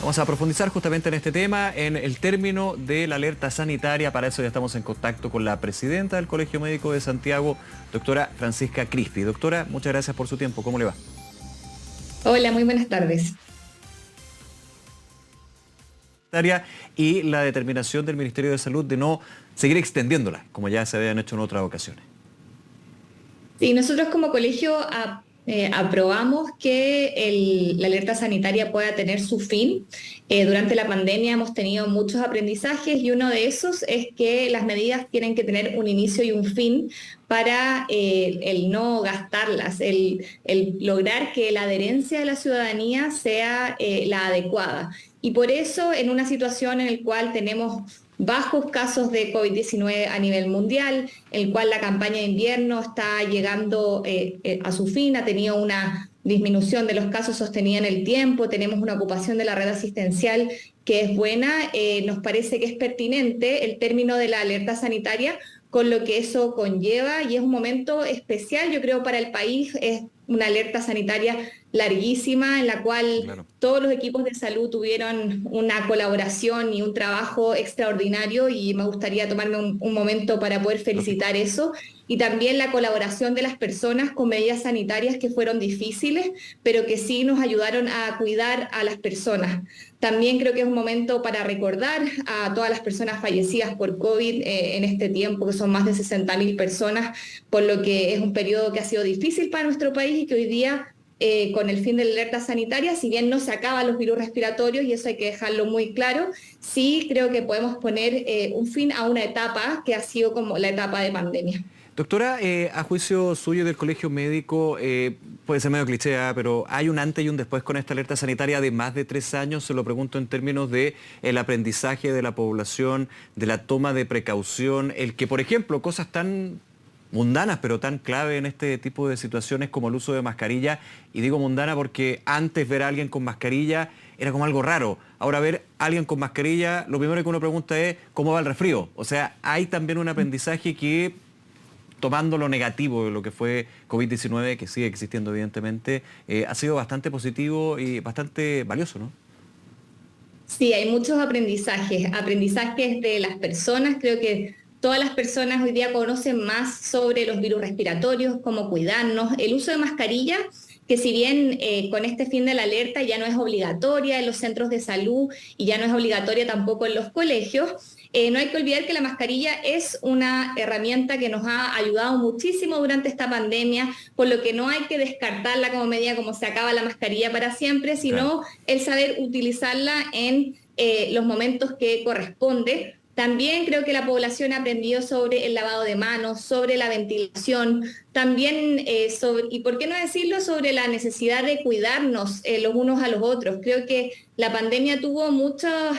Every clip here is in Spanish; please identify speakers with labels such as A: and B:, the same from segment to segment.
A: Vamos a profundizar justamente en este tema, en el término de la alerta sanitaria. Para eso ya estamos en contacto con la presidenta del Colegio Médico de Santiago, doctora Francisca Crispi. Doctora, muchas gracias por su tiempo. ¿Cómo le va?
B: Hola, muy buenas tardes.
A: Y la determinación del Ministerio de Salud de no seguir extendiéndola, como ya se habían hecho en otras ocasiones.
B: Sí, nosotros como colegio aprobamos que la alerta sanitaria pueda tener su fin. Durante la pandemia hemos tenido muchos aprendizajes y uno de esos es que las medidas tienen que tener un inicio y un fin para el no gastarlas, el lograr que la adherencia de la ciudadanía sea la adecuada. Y por eso, en una situación en la cual tenemos bajos casos de COVID-19 a nivel mundial, el cual la campaña de invierno está llegando a su fin, ha tenido una disminución de los casos sostenida en el tiempo, tenemos una ocupación de la red asistencial que es buena, nos parece que es pertinente el término de la alerta sanitaria con lo que eso conlleva y es un momento especial, yo creo, para el país, es una alerta sanitaria larguísima en la cual
A: Claro.
B: todos los equipos de salud tuvieron una colaboración y un trabajo extraordinario y me gustaría tomarme un momento para poder
A: Lógico.
B: felicitar eso. Y también la colaboración de las personas con medidas sanitarias que fueron difíciles, pero que sí nos ayudaron a cuidar a las personas. También creo que es un momento para recordar a todas las personas fallecidas por COVID en este tiempo, que son más de 60.000 personas, por lo que es un periodo que ha sido difícil para nuestro país y que hoy día con el fin de la alerta sanitaria, si bien no se acaban los virus respiratorios, y eso hay que dejarlo muy claro, sí creo que podemos poner un fin a una etapa que ha sido como la etapa de pandemia.
A: Doctora, a juicio suyo del Colegio Médico, puede ser medio cliché, pero ¿hay un antes y un después con esta alerta sanitaria de más de 3 años? Se lo pregunto en términos de el aprendizaje de la población, de la toma de precaución, el que, por ejemplo, cosas tan mundanas, pero tan clave en este tipo de situaciones como el uso de mascarilla, y digo mundana porque antes ver a alguien con mascarilla era como algo raro. Ahora ver a alguien con mascarilla, lo primero que uno pregunta es ¿cómo va el resfrío? O sea, hay también un aprendizaje que tomando lo negativo de lo que fue COVID-19, que sigue existiendo evidentemente, ha sido bastante positivo y bastante valioso, ¿no?
B: Sí, hay muchos aprendizajes, aprendizajes de las personas. Creo que todas las personas hoy día conocen más sobre los virus respiratorios, cómo cuidarnos, el uso de mascarilla, que si bien con este fin de la alerta ya no es obligatoria en los centros de salud y ya no es obligatoria tampoco en los colegios, no hay que olvidar que la mascarilla es una herramienta que nos ha ayudado muchísimo durante esta pandemia, por lo que no hay que descartarla como medida como se acaba la mascarilla para siempre,
A: Claro.
B: sino el saber utilizarla en los momentos que corresponde. También creo que la población ha aprendido sobre el lavado de manos, sobre la ventilación, también y por qué no decirlo, sobre la necesidad de cuidarnos los unos a los otros. Creo que la pandemia tuvo muchos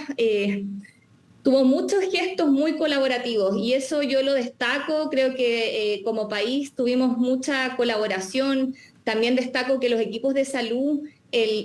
B: gestos muy colaborativos y eso yo lo destaco, creo que como país tuvimos mucha colaboración, también destaco que los equipos de salud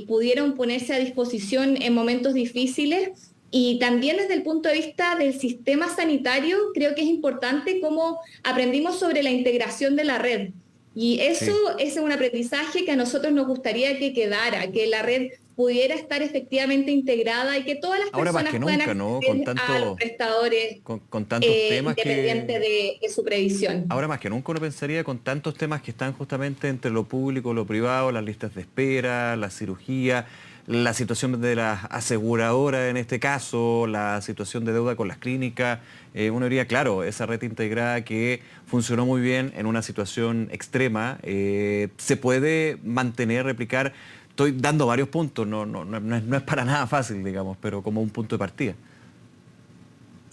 B: pudieron ponerse a disposición en momentos difíciles y también desde el punto de vista del sistema sanitario creo que es importante cómo aprendimos sobre la integración de la red. Y eso
A: Sí.
B: es un aprendizaje que a nosotros nos gustaría que quedara, que la red pudiera estar efectivamente integrada y que todas las
A: Ahora más que
B: personas puedan
A: nunca, ¿no? Con
B: acceder a los
A: tanto,
B: prestadores
A: con tantos temas
B: independientes
A: que...
B: de su previsión.
A: Ahora más que nunca uno pensaría con tantos temas que están justamente entre lo público, lo privado, las listas de espera, la cirugía, la situación de las aseguradoras en este caso, la situación de deuda con las clínicas. Uno diría, claro, esa red integrada que funcionó muy bien en una situación extrema, se puede mantener, replicar. Estoy dando varios puntos, no es para nada fácil, digamos, pero como un punto de partida.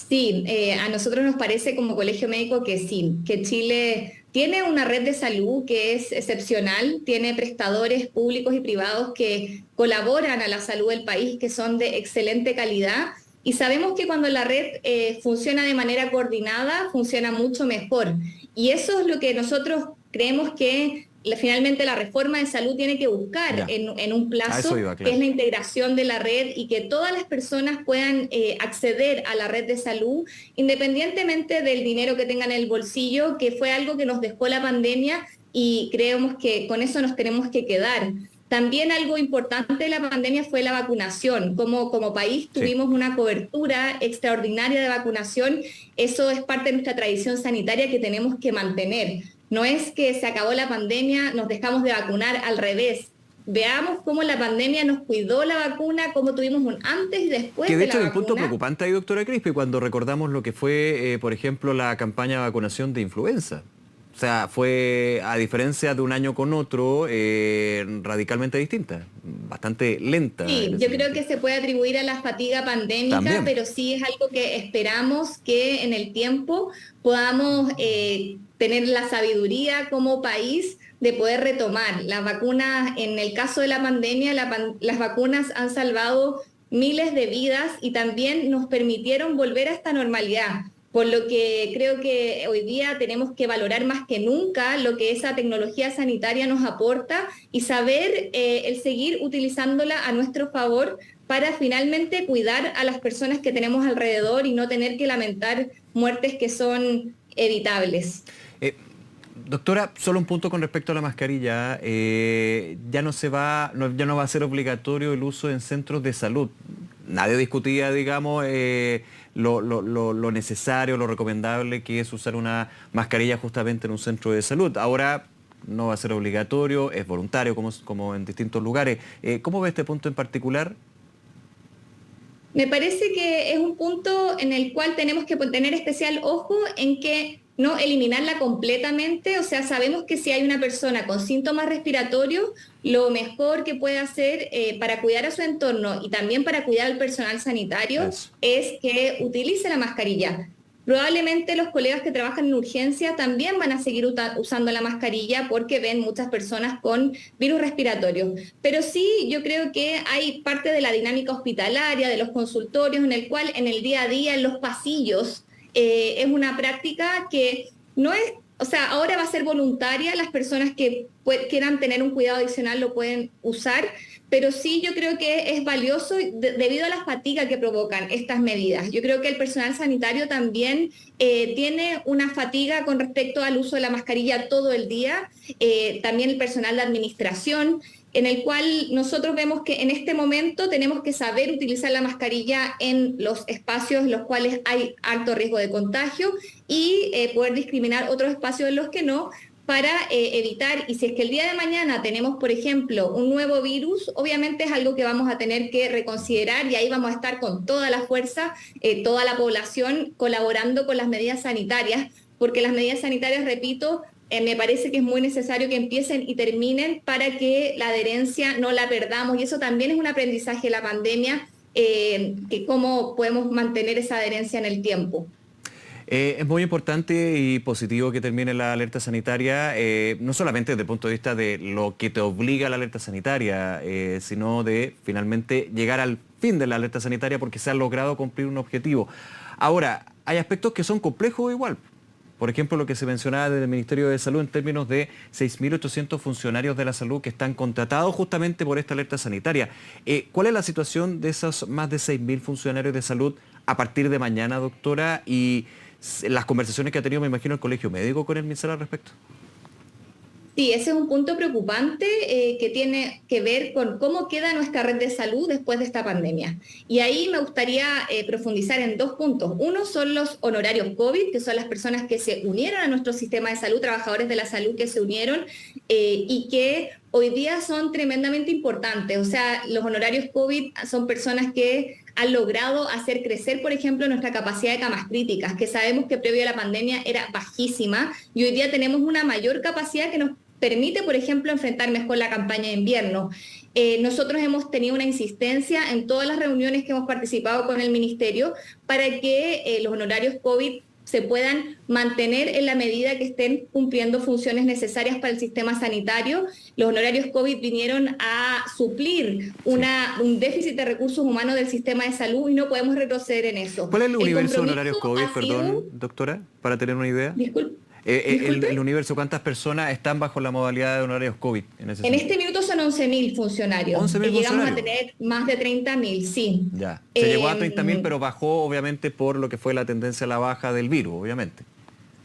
B: Sí, a nosotros nos parece como colegio médico que sí, que Chile tiene una red de salud que es excepcional, tiene prestadores públicos y privados que colaboran a la salud del país, que son de excelente calidad. Y sabemos que cuando la red funciona de manera coordinada, funciona mucho mejor. Y eso es lo que nosotros creemos que finalmente la reforma de salud tiene que buscar
A: Ya,
B: en un
A: a eso
B: plazo,
A: iba,
B: que es
A: claro.
B: la integración de la red y que todas las personas puedan acceder a la red de salud independientemente del dinero que tengan en el bolsillo, que fue algo que nos dejó la pandemia y creemos que con eso nos tenemos que quedar. También algo importante de la pandemia fue la vacunación. Como país tuvimos una cobertura extraordinaria de vacunación. Eso es parte de nuestra tradición sanitaria que tenemos que mantener. No es que se acabó la pandemia, nos dejamos de vacunar, al revés. Veamos cómo la pandemia nos cuidó la vacuna, cómo tuvimos un antes y después
A: Que
B: de
A: de
B: la
A: hecho hay un punto
B: vacuna.
A: preocupante ahí, doctora Crispi, cuando recordamos lo que fue, por ejemplo, la campaña de vacunación de influenza. O sea, fue, a diferencia de un año con otro, radicalmente distinta, bastante lenta en
B: Sí, yo
A: ese
B: creo
A: sentido.
B: que se puede atribuir a la fatiga pandémica,
A: También.
B: pero sí es algo que esperamos que en el tiempo podamos tener la sabiduría como país de poder retomar. Las vacunas, en el caso de la pandemia, las vacunas han salvado miles de vidas y también nos permitieron volver a esta normalidad. Por lo que creo que hoy día tenemos que valorar más que nunca lo que esa tecnología sanitaria nos aporta y saber el seguir utilizándola a nuestro favor para finalmente cuidar a las personas que tenemos alrededor y no tener que lamentar muertes que son evitables.
A: Eh, Doctora, solo un punto con respecto a la mascarilla. Ya no se va, ya no va a ser obligatorio el uso en centros de salud. Nadie discutía, digamos, lo necesario, lo recomendable que es usar una mascarilla justamente en un centro de salud. Ahora no va a ser obligatorio, es voluntario como en distintos lugares. ¿Cómo ve este punto en particular?
B: Me parece que es un punto en el cual tenemos que tener especial ojo en que no eliminarla completamente, o sea, sabemos que si hay una persona con síntomas respiratorios, lo mejor que puede hacer para cuidar a su entorno y también para cuidar al personal sanitario
A: Eso.
B: es que utilice la mascarilla. Probablemente los colegas que trabajan en urgencia también van a seguir usando la mascarilla porque ven muchas personas con virus respiratorios. Pero sí, yo creo que hay parte de la dinámica hospitalaria, de los consultorios, en el cual en el día a día, en los pasillos, es una práctica que no es, o sea, ahora va a ser voluntaria, las personas que quieran tener un cuidado adicional lo pueden usar, pero sí yo creo que es valioso debido a la fatiga que provocan estas medidas. Yo creo que el personal sanitario también tiene una fatiga con respecto al uso de la mascarilla todo el día, también el personal de administración, en el cual nosotros vemos que en este momento tenemos que saber utilizar la mascarilla en los espacios en los cuales hay alto riesgo de contagio y poder discriminar otros espacios en los que no, para evitar, y si es que el día de mañana tenemos, por ejemplo, un nuevo virus, obviamente es algo que vamos a tener que reconsiderar y ahí vamos a estar con toda la fuerza, toda la población colaborando con las medidas sanitarias, porque las medidas sanitarias, repito, me parece que es muy necesario que empiecen y terminen para que la adherencia no la perdamos y eso también es un aprendizaje de la pandemia, que cómo podemos mantener esa adherencia en el tiempo.
A: Es muy importante y positivo que termine la alerta sanitaria, no solamente desde el punto de vista de lo que te obliga la alerta sanitaria, sino de finalmente llegar al fin de la alerta sanitaria porque se ha logrado cumplir un objetivo. Ahora, hay aspectos que son complejos igual. Por ejemplo, lo que se mencionaba desde el Ministerio de Salud en términos de 6.800 funcionarios de la salud que están contratados justamente por esta alerta sanitaria. ¿Cuál es la situación de esos más de 6.000 funcionarios de salud a partir de mañana, doctora? Y las conversaciones que ha tenido, me imagino, el Colegio Médico con el MinSal al respecto.
B: Sí, ese es un punto preocupante que tiene que ver con cómo queda nuestra red de salud después de esta pandemia. Y ahí me gustaría profundizar en dos puntos. Uno son los honorarios COVID, que son las personas que se unieron a nuestro sistema de salud, trabajadores de la salud que se unieron y que hoy día son tremendamente importantes. O sea, los honorarios COVID son personas que han logrado hacer crecer, por ejemplo, nuestra capacidad de camas críticas, que sabemos que previo a la pandemia era bajísima y hoy día tenemos una mayor capacidad que nos permite, por ejemplo, enfrentar mejor la campaña de invierno. Nosotros hemos tenido una insistencia en todas las reuniones que hemos participado con el Ministerio para que los honorarios COVID se puedan mantener en la medida que estén cumpliendo funciones necesarias para el sistema sanitario. Los honorarios COVID vinieron a suplir un déficit de recursos humanos del sistema de salud y no podemos retroceder en eso.
A: ¿Cuál es el universo de
B: compromiso
A: honorarios COVID,
B: ha
A: perdón,
B: sido...
A: doctora, para tener una idea?
B: Disculpe. Disculpe.
A: El universo, ¿cuántas personas están bajo la modalidad de honorarios COVID en ese
B: En
A: sentido?
B: este minuto son 11.000 funcionarios.
A: 11.000
B: Llegamos a
A: funcionarios.
B: tener más de 30.000, sí.
A: Ya. Se llegó a 30.000, pero bajó obviamente por lo que fue la tendencia a la baja del virus, obviamente.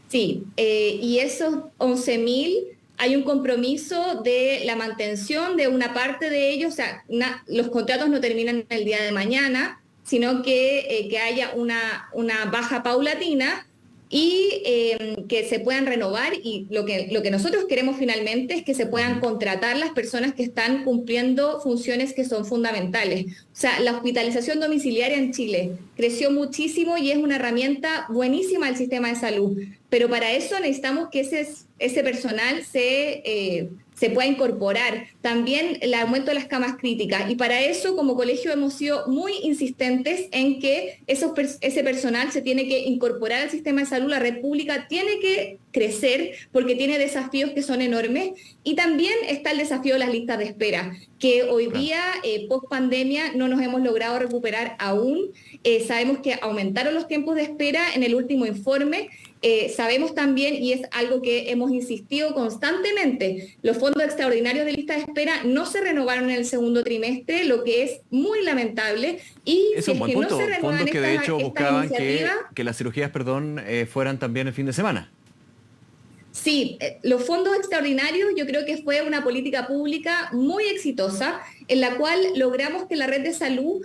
B: Sí, y esos 11.000 hay un compromiso de la mantención de una parte de ellos, o sea, los contratos no terminan el día de mañana, sino que haya una baja paulatina y que se puedan renovar, y lo que nosotros queremos finalmente es que se puedan contratar las personas que están cumpliendo funciones que son fundamentales. O sea, la hospitalización domiciliaria en Chile creció muchísimo y es una herramienta buenísima del sistema de salud, pero para eso necesitamos que ese personal se pueda incorporar. También el aumento de las camas críticas, y para eso como colegio hemos sido muy insistentes en que ese personal se tiene que incorporar al sistema de salud. La red pública tiene que crecer porque tiene desafíos que son enormes, y también está el desafío de las listas de espera, que hoy día, post pandemia, no nos hemos logrado recuperar aún. Sabemos que aumentaron los tiempos de espera en el último informe. Sabemos también, y es algo que hemos insistido constantemente, los fondos extraordinarios de lista de espera no se renovaron en el segundo trimestre, lo que es muy lamentable. Y
A: es un buen
B: que
A: punto.
B: no se renuevan
A: Fondos que de hecho buscaban
B: iniciativas,
A: que las cirugías, fueran también el fin de semana.
B: sí, los fondos extraordinarios yo creo que fue una política pública muy exitosa, en la cual logramos que la red de salud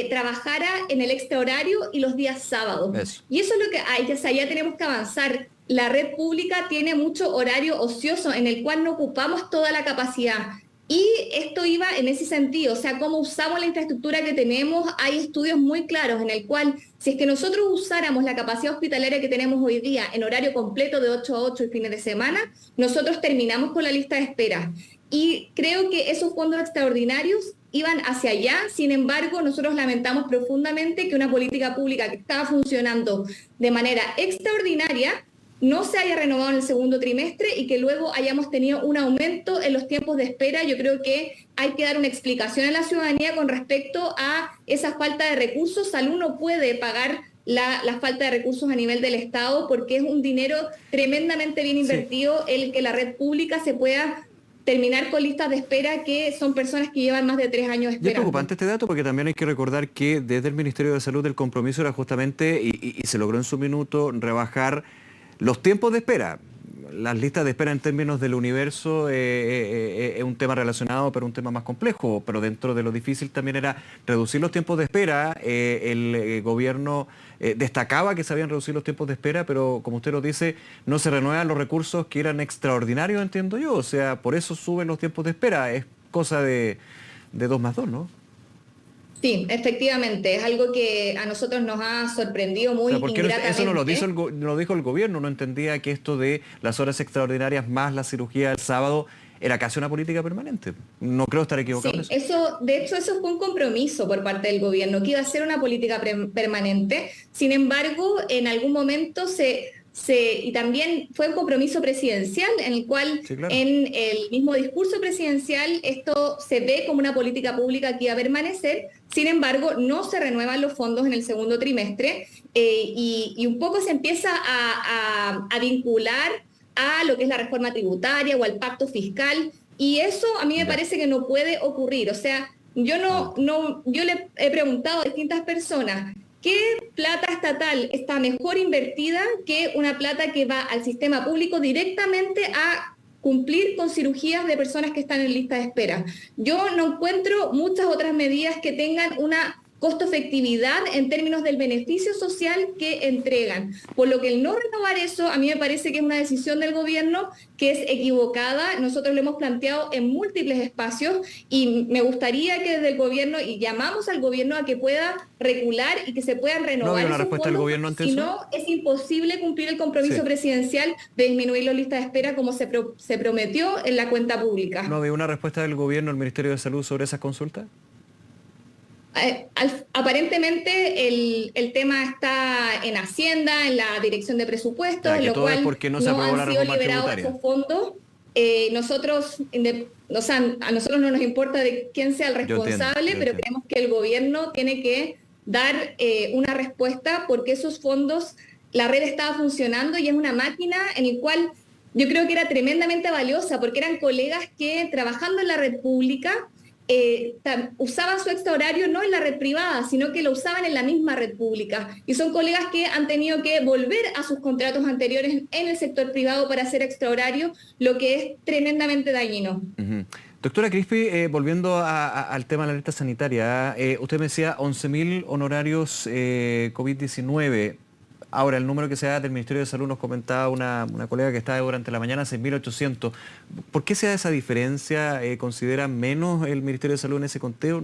B: trabajara en el extrahorario y los días sábados.
A: Eso.
B: Y eso es lo que hay que hacer, ya tenemos que avanzar. La red pública tiene mucho horario ocioso en el cual no ocupamos toda la capacidad. Y esto iba en ese sentido, o sea, cómo usamos la infraestructura que tenemos. Hay estudios muy claros en el cual, si es que nosotros usáramos la capacidad hospitalaria que tenemos hoy día en horario completo de 8 a 8 y fines de semana, nosotros terminamos con la lista de espera. Y creo que esos fondos extraordinarios iban hacia allá. Sin embargo, nosotros lamentamos profundamente que una política pública que estaba funcionando de manera extraordinaria no se haya renovado en el segundo trimestre y que luego hayamos tenido un aumento en los tiempos de espera. Yo creo que hay que dar una explicación a la ciudadanía con respecto a esa falta de recursos. Salud no puede pagar la falta de recursos a nivel del Estado, porque es un dinero tremendamente bien invertido el que la red pública se pueda terminar con listas de espera que son personas que llevan más de 3 años esperando.
A: Y es preocupante este dato, porque también hay que recordar que desde el Ministerio de Salud el compromiso era justamente, y se logró en su minuto, rebajar los tiempos de espera. Las listas de espera en términos del universo es un tema relacionado, pero un tema más complejo. Pero dentro de lo difícil también era reducir los tiempos de espera. El gobierno destacaba que se habían reducido los tiempos de espera, pero como usted lo dice, no se renuevan los recursos que eran extraordinarios, entiendo yo. O sea, por eso suben los tiempos de espera. Es cosa de 2 más 2, ¿no?
B: Sí, efectivamente, es algo que a nosotros nos ha sorprendido muy ingratamente.
A: Eso no lo dijo el gobierno, no entendía que esto de las horas extraordinarias más la cirugía del sábado era casi una política permanente. No creo estar equivocado.
B: Sí, de hecho eso fue un compromiso por parte del gobierno, que iba a ser una política permanente. Sin embargo, en algún momento y también fue un compromiso presidencial en el cual, sí, claro, en el mismo discurso presidencial esto se ve como una política pública que iba a permanecer. Sin embargo, no se renuevan los fondos en el segundo trimestre y un poco se empieza a vincular a lo que es la reforma tributaria o al pacto fiscal, y eso a mí me parece que no puede ocurrir. O sea, yo le he preguntado a distintas personas, ¿qué plata estatal está mejor invertida que una plata que va al sistema público directamente a cumplir con cirugías de personas que están en lista de espera? Yo no encuentro muchas otras medidas que tengan una costo-efectividad en términos del beneficio social que entregan. Por lo que el no renovar eso, a mí me parece que es una decisión del gobierno que es equivocada. Nosotros lo hemos planteado en múltiples espacios y me gustaría que desde el gobierno, y llamamos al gobierno a que pueda recular y que se puedan renovar.
A: ¿No había una
B: esos
A: respuesta
B: fondos?
A: del gobierno ante
B: Si
A: eso?
B: no, es imposible cumplir el compromiso presidencial de disminuir las listas de espera como se prometió en la cuenta pública.
A: ¿No había una respuesta del gobierno, del Ministerio de Salud, sobre esas consultas?
B: Aparentemente el tema está en Hacienda, en la Dirección de Presupuestos, en lo cual no han sido liberados esos fondos. A nosotros no nos importa de quién sea el responsable, pero creemos que el gobierno tiene que dar una respuesta, porque esos fondos, la red estaba funcionando y es una máquina en la cual yo creo que era tremendamente valiosa, porque eran colegas que trabajando en la red pública usaban su extra horario no en la red privada, sino que lo usaban en la misma red pública. Y son colegas que han tenido que volver a sus contratos anteriores en el sector privado para hacer extra horario, lo que es tremendamente dañino.
A: Ujú. Doctora Crispi, volviendo al tema de la alerta sanitaria, usted me decía 11.000 honorarios COVID-19. Ahora, el número que se da del Ministerio de Salud nos comentaba una colega que estaba durante la mañana, 6.800. ¿Por qué se da esa diferencia? ¿Considera menos el Ministerio de Salud en ese conteo?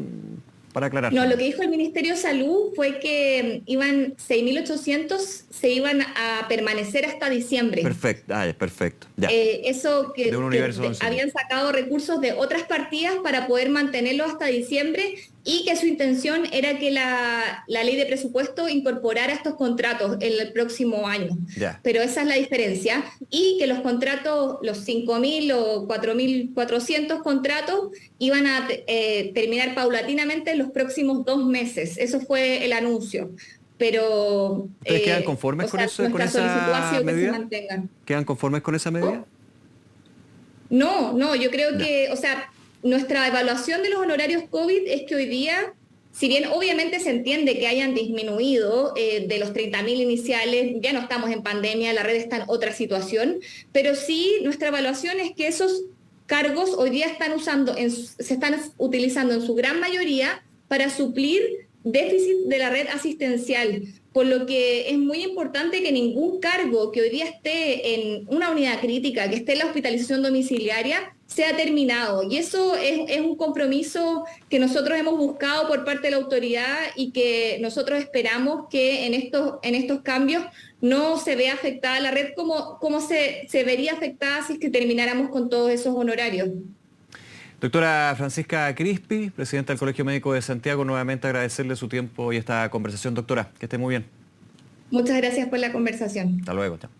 A: Para aclarar.
B: No, lo que dijo el Ministerio de Salud fue que iban 6.800, se iban a permanecer hasta diciembre.
A: Perfecto, perfecto. Ya.
B: Eso que,
A: de un universo
B: que habían sacado recursos de otras partidas para poder mantenerlo hasta diciembre y que su intención era que la ley de presupuesto incorporara estos contratos en el próximo año.
A: Ya.
B: Pero esa es la diferencia. Y que los contratos, los 5.000 o 4.400 contratos, iban a terminar paulatinamente en los próximos 2 meses. Eso fue el anuncio. Pero
A: ¿ustedes quedan conformes con eso, con esa medida? ¿Quedan conformes con esa medida?
B: No, yo creo que, o sea, nuestra evaluación de los honorarios COVID es que hoy día, si bien obviamente se entiende que hayan disminuido de los 30.000 iniciales, ya no estamos en pandemia, la red está en otra situación, pero sí nuestra evaluación es que esos cargos hoy día se están utilizando en su gran mayoría para suplir déficit de la red asistencial, por lo que es muy importante que ningún cargo que hoy día esté en una unidad crítica, que esté en la hospitalización domiciliaria, sea terminado. Y eso es un compromiso que nosotros hemos buscado por parte de la autoridad y que nosotros esperamos que en estos cambios no se vea afectada la red como se vería afectada si es que termináramos con todos esos honorarios.
A: Doctora Francisca Crispi, presidenta del Colegio Médico de Santiago, nuevamente agradecerle su tiempo y esta conversación. Doctora, que esté muy bien.
B: Muchas gracias por la conversación.
A: Hasta luego. Chao.